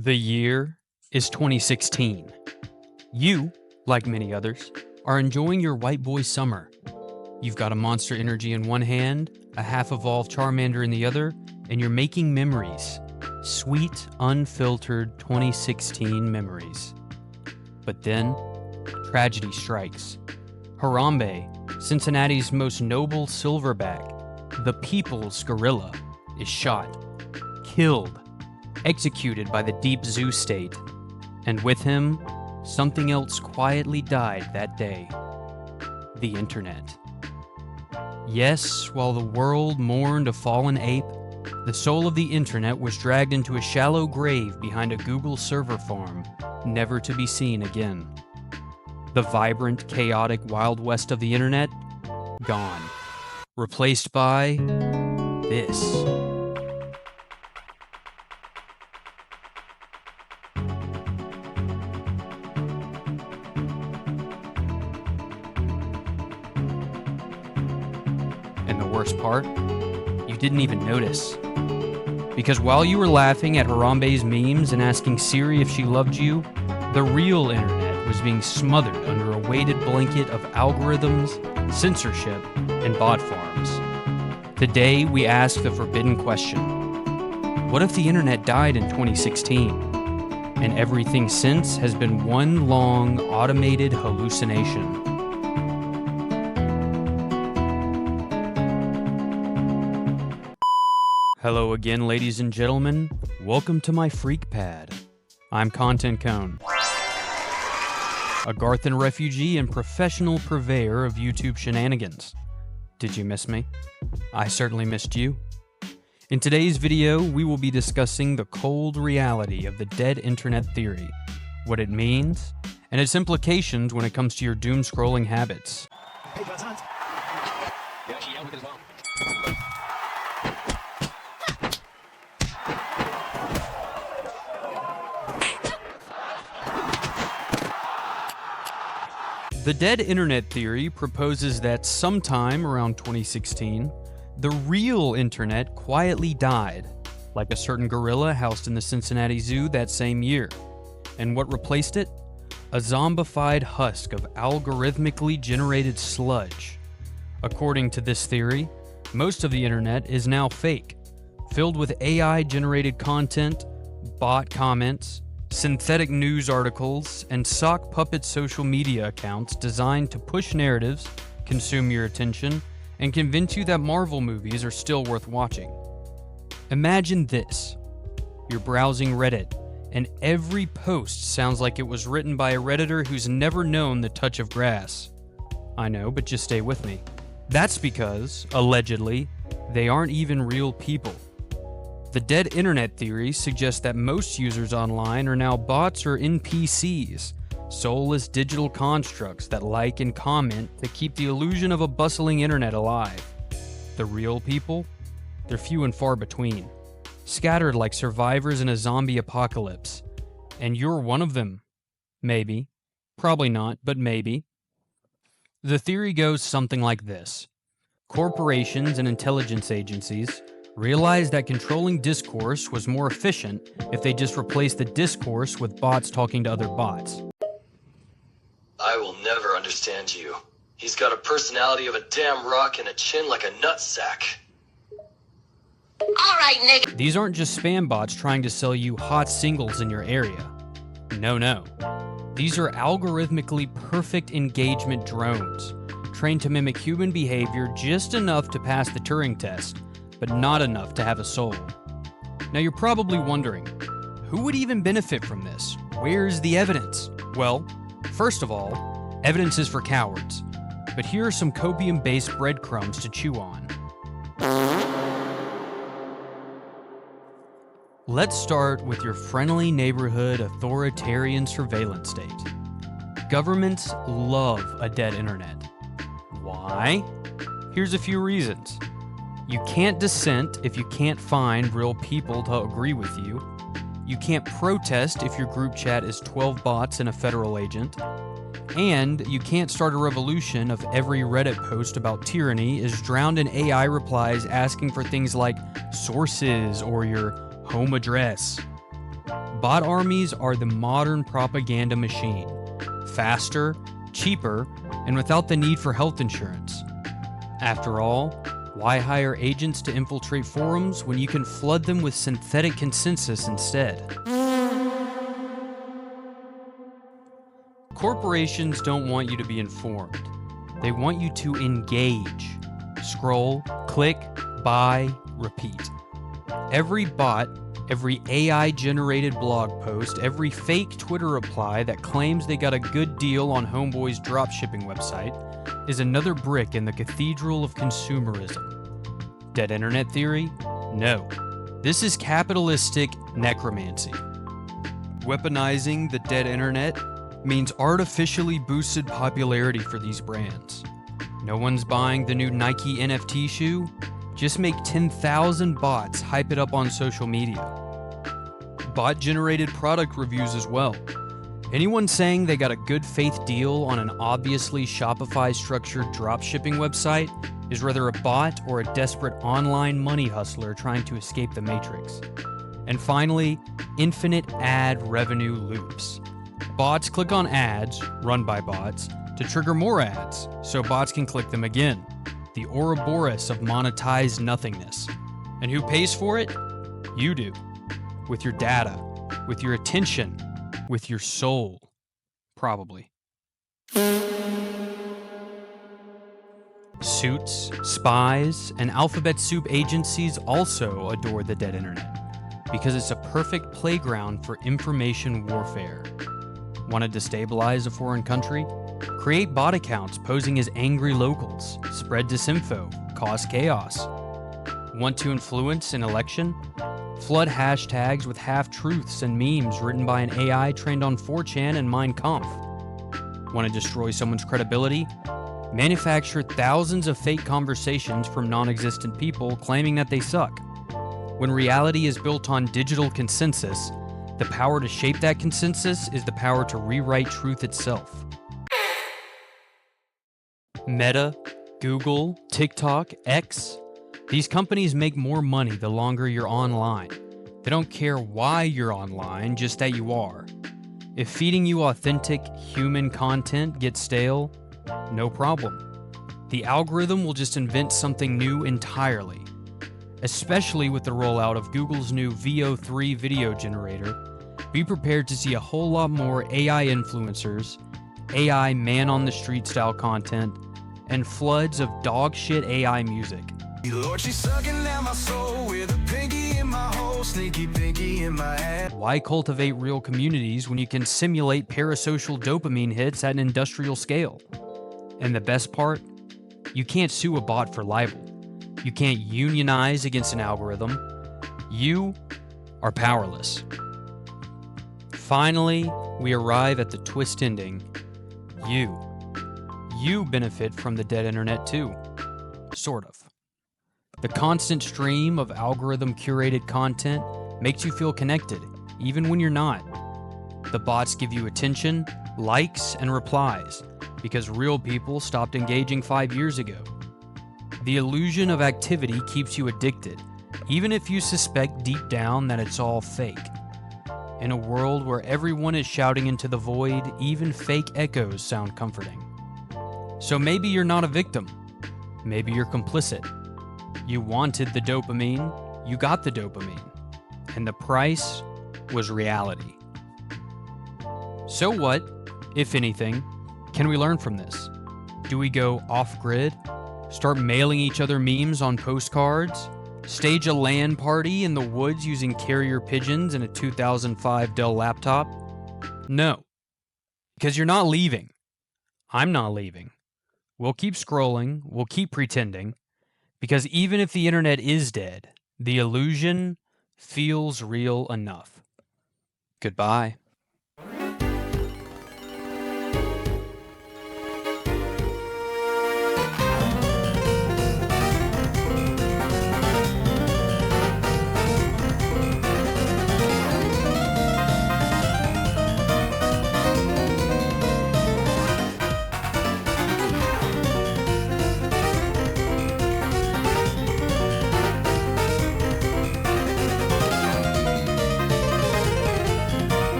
The year is 2016. You, like many others, are enjoying your white boy summer. You've got a Monster Energy in one hand, a half-evolved Charmander in the other, and you're making memories. Sweet, unfiltered 2016 memories. But then, tragedy strikes. Harambe, Cincinnati's most noble silverback, the people's gorilla, is shot, killed, executed by the deep zoo state, and with him, something else quietly died that day. The internet. Yes, while the world mourned a fallen ape, the soul of the internet was dragged into a shallow grave behind a Google server farm, never to be seen again. The vibrant, chaotic Wild West of the internet, gone. Replaced by this. And the worst part, you didn't even notice. Because while you were laughing at Harambe's memes and asking Siri if she loved you, the real internet was being smothered under a weighted blanket of algorithms, censorship, and bot farms. Today, we ask the forbidden question. What if the internet died in 2016, and everything since has been one long, automated hallucination? Hello again, ladies and gentlemen. Welcome to my freak pad. I'm ContentCone, a Garthan refugee and professional purveyor of YouTube shenanigans. Did you miss me? I certainly missed you. In today's video, we will be discussing the cold reality of the dead internet theory, what it means, and its implications when it comes to your doom-scrolling habits. The dead internet theory proposes that sometime around 2016, the real internet quietly died, like a certain gorilla housed in the Cincinnati Zoo that same year. And what replaced it? A zombified husk of algorithmically generated sludge. According to this theory, most of the internet is now fake, filled with AI-generated content, bot comments, synthetic news articles, and sock puppet social media accounts designed to push narratives, consume your attention, and convince you that Marvel movies are still worth watching. Imagine this. You're browsing Reddit, and every post sounds like it was written by a Redditor who's never known the touch of grass. I know, but just stay with me. That's because, allegedly, they aren't even real people. The dead internet theory suggests that most users online are now bots or NPCs, soulless digital constructs that like and comment to keep the illusion of a bustling internet alive. The real people? They're few and far between, scattered like survivors in a zombie apocalypse. And you're one of them. Maybe. Probably not, but maybe. The theory goes something like this. Corporations and intelligence agencies realized that controlling discourse was more efficient if they just replaced the discourse with bots talking to other bots. I will never understand you. He's got a personality of a damn rock and a chin like a nutsack. Alright, nigga. These aren't just spam bots trying to sell you hot singles in your area. No. These are algorithmically perfect engagement drones, trained to mimic human behavior just enough to pass the Turing test, but not enough to have a soul. Now you're probably wondering, who would even benefit from this? Where's the evidence? Well, first of all, evidence is for cowards, but here are some copium-based breadcrumbs to chew on. Let's start with your friendly neighborhood authoritarian surveillance state. Governments love a dead internet. Why? Here's a few reasons. You can't dissent if you can't find real people to agree with you. You can't protest if your group chat is 12 bots and a federal agent. And you can't start a revolution if every Reddit post about tyranny is drowned in AI replies asking for things like sources or your home address. Bot armies are the modern propaganda machine. Faster, cheaper, and without the need for health insurance. After all, why hire agents to infiltrate forums when you can flood them with synthetic consensus instead? Corporations don't want you to be informed. They want you to engage. Scroll, click, buy, repeat. Every bot, every AI-generated blog post, every fake Twitter reply that claims they got a good deal on Homeboy's dropshipping website is another brick in the cathedral of consumerism. Dead internet theory? No. This is capitalistic necromancy. Weaponizing the dead internet means artificially boosted popularity for these brands. No one's buying the new Nike NFT shoe? Just make 10,000 bots hype it up on social media. Bot-generated product reviews as well. Anyone saying they got a good faith deal on an obviously Shopify-structured dropshipping website is rather a bot or a desperate online money hustler trying to escape the matrix. And finally, infinite ad revenue loops. Bots click on ads, run by bots, to trigger more ads, so bots can click them again. The Ouroboros of monetized nothingness. And who pays for it? You do. With your data, with your attention, with your soul. Probably. Suits, spies, and alphabet soup agencies also adore the dead internet, because it's a perfect playground for information warfare. Want to destabilize a foreign country? Create bot accounts posing as angry locals, spread disinfo, cause chaos. Want to influence an election? Flood hashtags with half-truths and memes written by an AI trained on 4chan and Mein Kampf. Want to destroy someone's credibility? Manufacture thousands of fake conversations from non-existent people claiming that they suck. When reality is built on digital consensus, the power to shape that consensus is the power to rewrite truth itself. Meta, Google, TikTok, X. These companies make more money the longer you're online. They don't care why you're online, just that you are. If feeding you authentic, human content gets stale, no problem. The algorithm will just invent something new entirely. Especially with the rollout of Google's new VO3 video generator, be prepared to see a whole lot more AI influencers, AI man-on-the-street style content, and floods of dog shit AI music. Lord, she's sucking down my soul with a pinky in my hole, sneaky pinky in my ass. Why cultivate real communities when you can simulate parasocial dopamine hits at an industrial scale? And the best part? You can't sue a bot for libel. You can't unionize against an algorithm. You are powerless. Finally, we arrive at the twist ending. You benefit from the dead internet too. Sort of. The constant stream of algorithm-curated content makes you feel connected, even when you're not. The bots give you attention, likes, and replies, because real people stopped engaging 5 years ago. The illusion of activity keeps you addicted, even if you suspect deep down that it's all fake. In a world where everyone is shouting into the void, even fake echoes sound comforting. So maybe you're not a victim. Maybe you're complicit. You wanted the dopamine, you got the dopamine, and the price was reality. So what, if anything, can we learn from this? Do we go off-grid? Start mailing each other memes on postcards? Stage a LAN party in the woods using carrier pigeons and a 2005 Dell laptop? No. Because you're not leaving. I'm not leaving. We'll keep scrolling, we'll keep pretending, because even if the internet is dead, the illusion feels real enough. Goodbye.